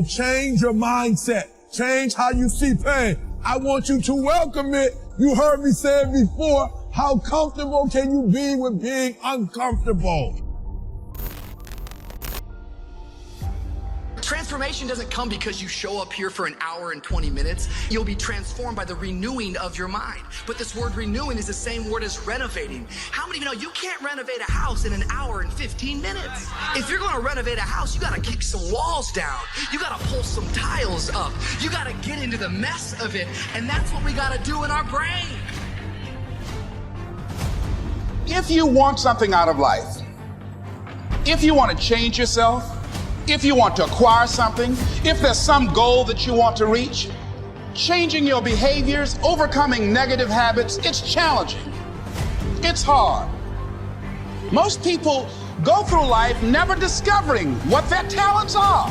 Change your mindset. Change how you see pain. I want you to welcome it. You heard me say it before. How comfortable can you be with being uncomfortable? Transformation doesn't come because you show up here for an hour and 20 minutes. You'll be transformed by the renewing of your mind. But this word renewing is the same word as renovating. How many of you know you can't renovate a house in an hour and 15 minutes? If you're gonna renovate a house, you gotta kick some walls down. You gotta pull some tiles up. You gotta get into the mess of it. And that's what we gotta do in our brain. If you want something out of life, if you want to change yourself, if you want to acquire something, if there's some goal that you want to reach, changing your behaviors, overcoming negative habits, it's challenging. It's hard. Most people go through life never discovering what their talents are.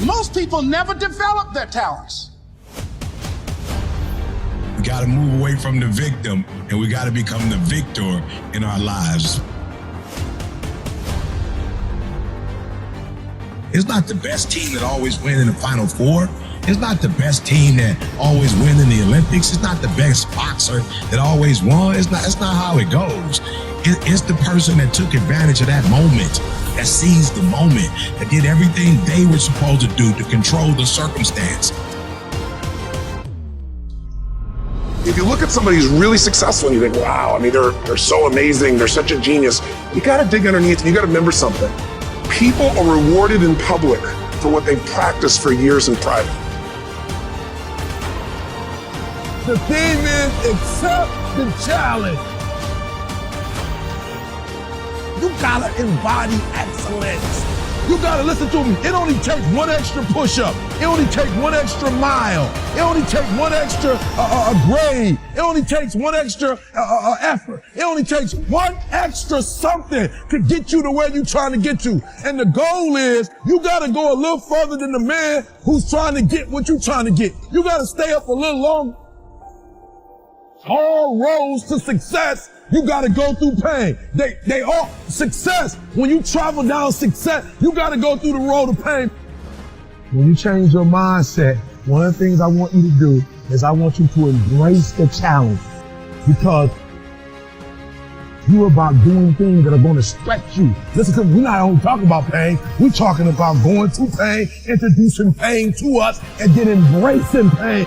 Most people never develop their talents. We got to move away from the victim, and we got to become the victor in our lives. It's not the best team that always wins in the Final Four. It's not the best team that always wins in the Olympics. It's not the best boxer that always won. It's not how it goes. It's the person that took advantage of that moment, that seized the moment, that did everything they were supposed to do to control the circumstance. If you look at somebody who's really successful and you think, wow, I mean, they're so amazing, they're such a genius, you gotta dig underneath and you gotta remember something. People are rewarded in public for what they've practiced for years in private. The theme is accept the challenge. You gotta embody excellence. You gotta listen to me. It only takes one extra push-up. It only takes one extra mile. It only takes one extra grade. It only takes one extra effort. It only takes one extra something to get you to where you're trying to get to. And the goal is you gotta go a little further than the man who's trying to get what you're trying to get. You gotta stay up a little longer. All roads to success, you gotta go through pain. They all success. When you travel down success, you gotta go through the road of pain. When you change your mindset, one of the things I want you to do is I want you to embrace the challenge, because you're about doing things that are going to stretch you. Listen to me, we're not only talking about pain, we're talking about going through pain, introducing pain to us, and then embracing pain.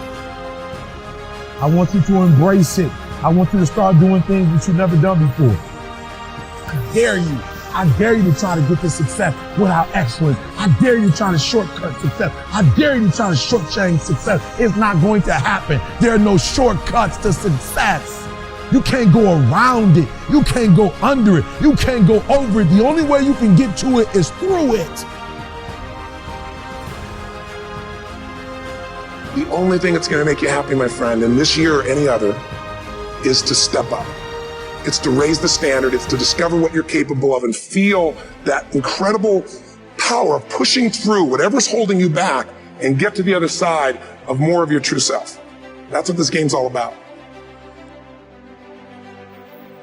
I want you to embrace it. I want you to start doing things that you've never done before. I dare you. I dare you to try to get to success without excellence. I dare you to try to shortcut success. I dare you to try to shortchange success. It's not going to happen. There are no shortcuts to success. You can't go around it. You can't go under it. You can't go over it. The only way you can get to it is through it. The only thing that's gonna make you happy, my friend, in this year or any other, is to step up. It's to raise the standard. It's to discover what you're capable of and feel that incredible power of pushing through whatever's holding you back and get to the other side of more of your true self. That's what this game's all about.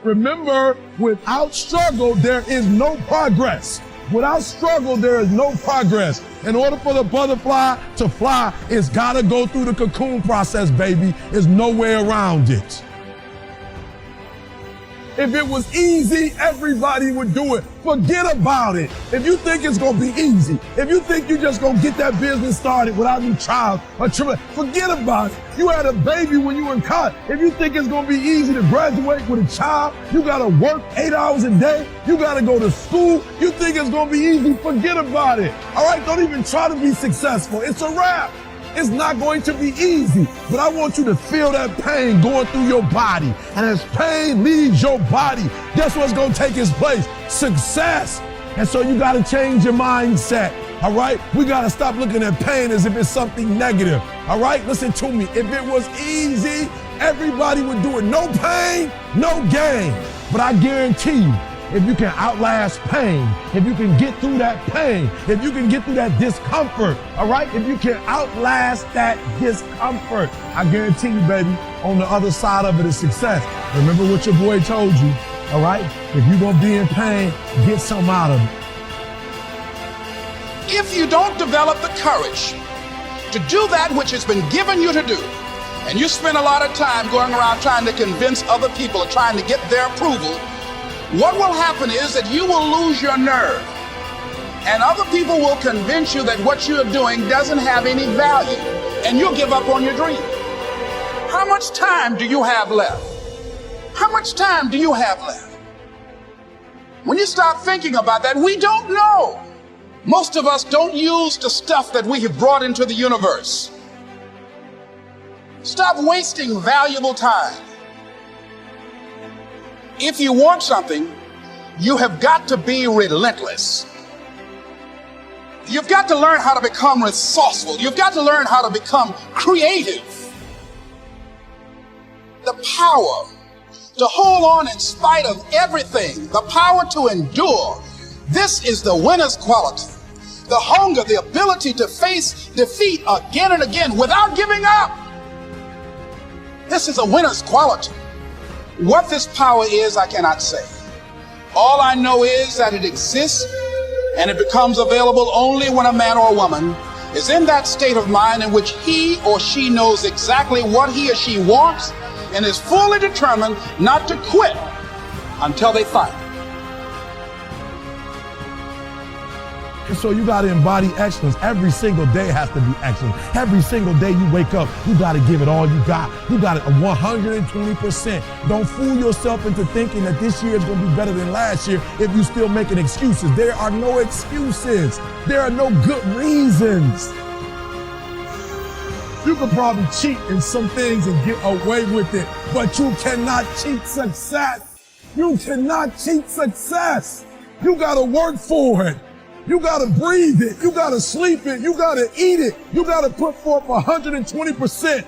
Remember, without struggle, there is no progress. Without struggle, there is no progress. In order for the butterfly to fly, it's gotta go through the cocoon process, baby. There's no way around it. If it was easy, everybody would do it. Forget about it. If you think it's gonna be easy, if you think you're just gonna get that business started without any trials or tribulations, forget about it. You had a baby when you were in college. If you think it's gonna be easy to graduate with a child, you gotta work 8 hours a day, you gotta go to school, you think it's gonna be easy, forget about it. All right, don't even try to be successful. It's a wrap. It's not going to be easy, but I want you to feel that pain going through your body. And as pain leaves your body, guess what's going to take its place? Success. And so you got to change your mindset. All right? We got to stop looking at pain as if it's something negative. All right? Listen to me. If it was easy, everybody would do it. No pain, no gain. But I guarantee you, if you can outlast pain, if you can get through that pain, if you can get through that discomfort, all right? If you can outlast that discomfort, I guarantee you, baby, on the other side of it is success. Remember what your boy told you, all right? If you're gonna be in pain, get something out of it. if you don't develop the courage to do that which has been given you to do, and you spend a lot of time going around trying to convince other people or trying to get their approval, what will happen is that you will lose your nerve. And other people will convince you that what you're doing doesn't have any value, and you'll give up on your dream. How much time do you have left? How much time do you have left? When you start thinking about that, we don't know. Most of us don't use the stuff that we have brought into the universe. Stop wasting valuable time. If you want something, you have got to be relentless. You've got to learn how to become resourceful. You've got to learn how to become creative. The power to hold on in spite of everything, the power to endure. This is the winner's quality. The hunger, the ability to face defeat again and again without giving up. This is a winner's quality. What this power is, I cannot say. All I know is that it exists, and it becomes available only when a man or a woman is in that state of mind in which he or she knows exactly what he or she wants and is fully determined not to quit until they find it. And so you got to embody excellence. Every single day has to be excellent. Every single day you wake up, you got to give it all you got. You got it 120%. Don't fool yourself into thinking that this year is going to be better than last year if you're still making excuses. There are no excuses. There are no good reasons. You could probably cheat in some things and get away with it, but you cannot cheat success. You cannot cheat success. You got to work for it. You gotta breathe it. You gotta sleep it. You gotta eat it. You gotta put forth 120%.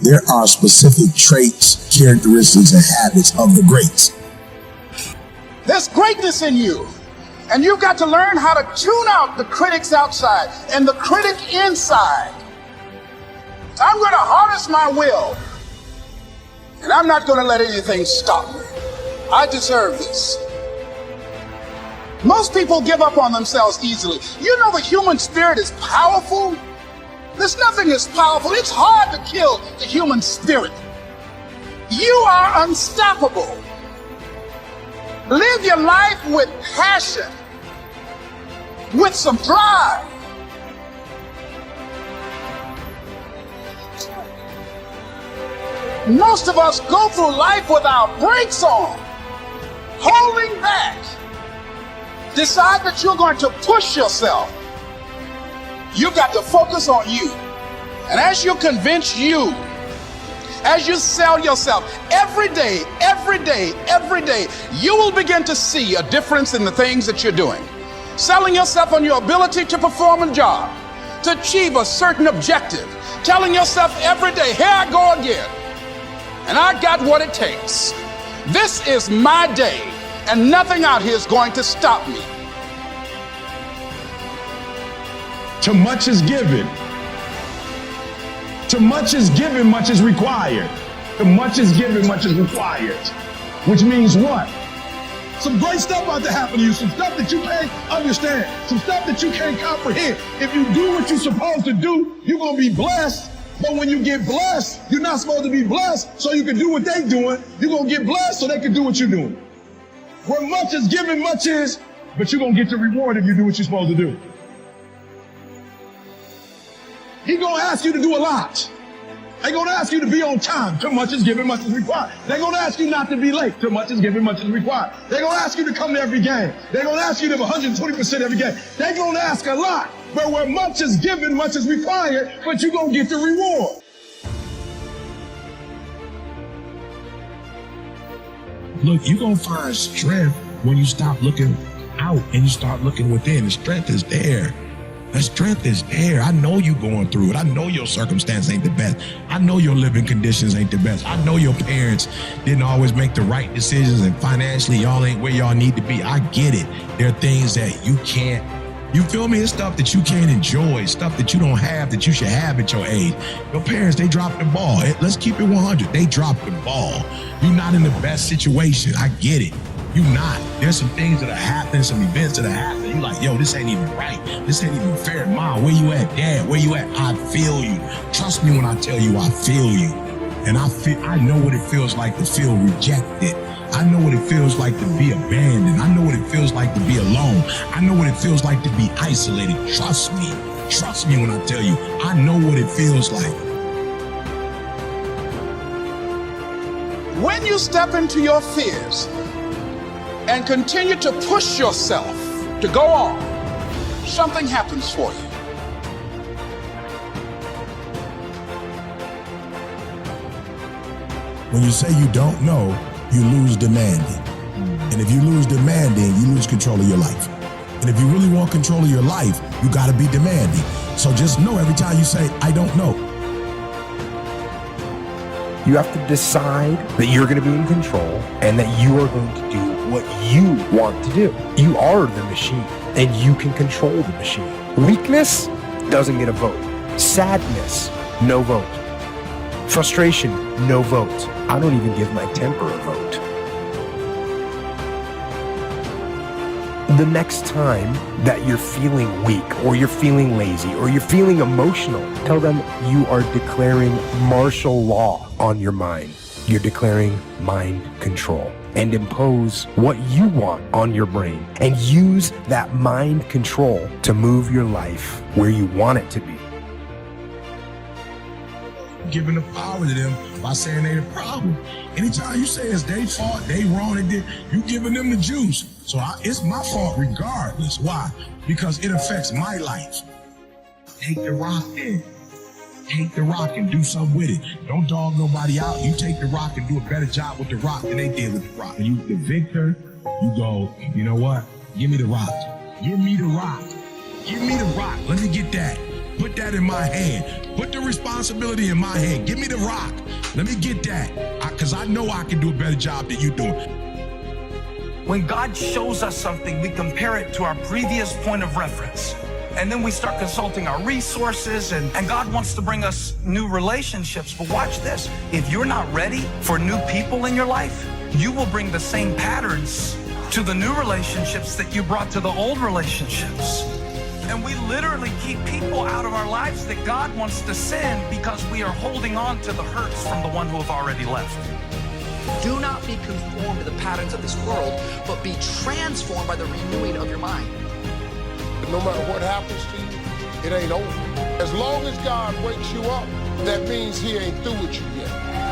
There are specific traits, characteristics, and habits of the greats. There's greatness in you. And you've got to learn how to tune out the critics outside and the critic inside. I'm going to harness my will. And I'm not going to let anything stop me. I deserve this. Most people give up on themselves easily. You know the human spirit is powerful. There's nothing as powerful. It's hard to kill the human spirit. You are unstoppable. Live your life with passion, with some drive. Most of us go through life with our brakes on, holding back. Decide that you're going to push yourself. You've got to focus on you. And as you convince you, as you sell yourself every day, you will begin to see a difference in the things that you're doing. Selling yourself on your ability to perform a job, to achieve a certain objective. Telling yourself every day, here I go again. And I got what it takes. This is my day. And nothing out here is going to stop me. To much is given. To much is given, much is required. To much is given, much is required. Which means what? Some great stuff about to happen to you, some stuff that you can't understand, some stuff that you can't comprehend. If you do what you're supposed to do, you're going to be blessed. But when you get blessed, you're not supposed to be blessed so you can do what they're doing. You're going to get blessed so they can do what you're doing. Where much is given, much is, but you're going to get the reward if you do what you're supposed to do. He's going to ask you to do a lot. They're going to ask you to be on time. Too much is given, much is required. They're going to ask you not to be late. Too much is given, much is required. They're going to ask you to come to every game. They're going to ask you to have 120% every game. They're going to ask a lot. But where much is given, much is required, but you're going to get the reward. Look, you're going to find strength when you stop looking out and you start looking within. The strength is there. The strength is there. I know you going through it. I know your circumstance ain't the best. I know your living conditions ain't the best. I know your parents didn't always make the right decisions and financially y'all ain't where y'all need to be. I get it. There are things that you can't, you feel me? It's stuff that you can't enjoy, stuff that you don't have that you should have at your age. Your parents, they dropped the ball. Let's keep it 100. They dropped the ball. You're not in the best situation. I get it. You not. There's some things that are happening, some events that are happening. You like, yo, this ain't even right. This ain't even fair. Mom, where you at? Dad, where you at? I feel you. Trust me when I tell you I feel you. And I know what it feels like to feel rejected. I know what it feels like to be abandoned. I know what it feels like to be alone. I know what it feels like to be isolated. Trust me. Trust me when I tell you, I know what it feels like. When you step into your fears and continue to push yourself to go on, something happens for you. When you say you don't know, you lose demanding. And if you lose demanding, you lose control of your life. And if you really want control of your life, you gotta be demanding. So just know every time you say, I don't know. You have to decide that you're going to be in control and that you are going to do what you want to do. You are the machine and you can control the machine. Weakness doesn't get a vote. Sadness, no vote. Frustration, no vote. I don't even give my temper a vote. The next time that you're feeling weak or you're feeling lazy or you're feeling emotional, tell them you are declaring martial law on your mind. You're declaring mind control and impose what you want on your brain and use that mind control to move your life where you want it to be. Giving the power to them by saying they the problem. Anytime you say it's their fault, they wrong, they did, you giving them the juice. So it's my fault regardless. Why? Because it affects my life. Take the rock in. Take the rock and do something with it. Don't dog nobody out. You take the rock and do a better job with the rock than they did with the rock. And you, the victor, you go, you know what? Give me the rock. Give me the rock. Give me the rock. Let me get that. Put that in my hand. Put the responsibility in my hand. Give me the rock. Let me get that. Because I know I can do a better job than you doing. When God shows us something, we compare it to our previous point of reference. And then we start consulting our resources, and God wants to bring us new relationships. But watch this. If you're not ready for new people in your life, you will bring the same patterns to the new relationships that you brought to the old relationships. And we literally keep people out of our lives that God wants to send because we are holding on to the hurts from the one who have already left. Do not be conformed to the patterns of this world, but be transformed by the renewing of your mind. No matter what happens to you, it ain't over. As long as God wakes you up, that means he ain't through with you yet.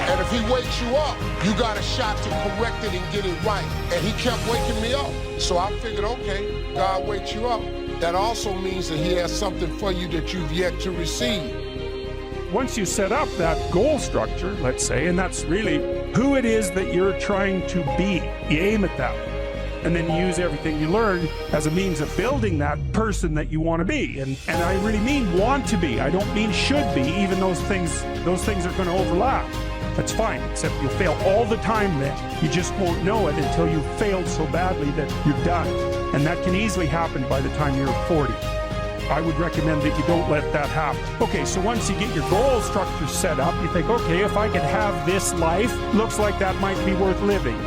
And if he wakes you up, you got a shot to correct it and get it right. And he kept waking me up. So I figured, okay, God wakes you up. That also means that he has something for you that you've yet to receive. Once you set up that goal structure, let's say, and that's really who it is that you're trying to be, you aim at that. And then you use everything you learn as a means of building that person that you want to be. And I really mean want to be. I don't mean should be, even those things are going to overlap. That's fine, except you'll fail all the time then. You just won't know it until you've failed so badly that you're done. And that can easily happen by the time you're 40. I would recommend that you don't let that happen. Okay, so once you get your goal structure set up, you think, okay, if I could have this life, looks like that might be worth living.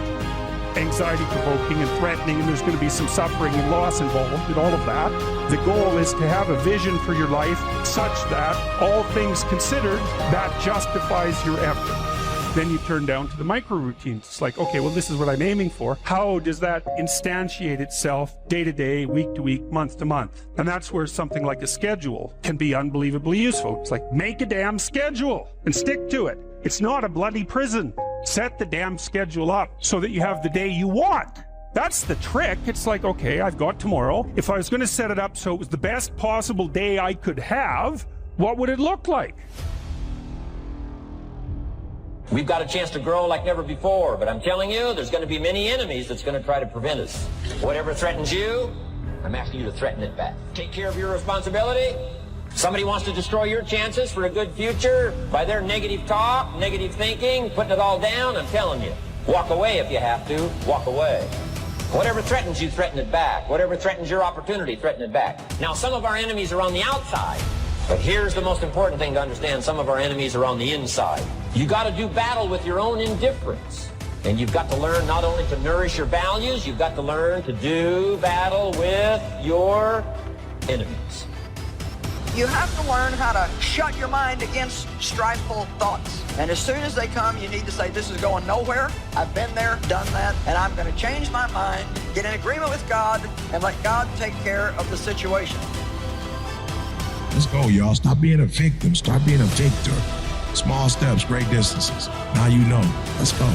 Anxiety-provoking and threatening, and there's going to be some suffering and loss involved in all of that. The goal is to have a vision for your life such that, all things considered, that justifies your effort. Then you turn down to the micro routines. It's like, okay, well, this is what I'm aiming for. How does that instantiate itself day to day, week to week, month to month? And that's where something like a schedule can be unbelievably useful. It's like, make a damn schedule and stick to it. It's not a bloody prison. Set the damn schedule up so that you have the day you want. That's the trick. It's like, okay, I've got tomorrow. If I was going to set it up so it was the best possible day I could have, what would it look like? We've got a chance to grow like never before, but I'm telling you, there's going to be many enemies that's going to try to prevent us. Whatever threatens you, I'm asking you to threaten it back. Take care of your responsibility. Somebody wants to destroy your chances for a good future by their negative talk, negative thinking, putting it all down. I'm telling you, walk away if you have to. Walk away. Whatever threatens you, threaten it back. Whatever threatens your opportunity, threaten it back. Now, some of our enemies are on the outside, but here's the most important thing to understand. Some of our enemies are on the inside. You got to do battle with your own indifference. And you've got to learn not only to nourish your values, you've got to learn to do battle with your enemies. You have to learn how to shut your mind against strifeful thoughts. And as soon as they come, you need to say, this is going nowhere. I've been there, done that, and I'm going to change my mind, get in agreement with God, and let God take care of the situation. Let's go, y'all. Stop being a victim. Start being a victor. Small steps, great distances. Now you know. Let's go.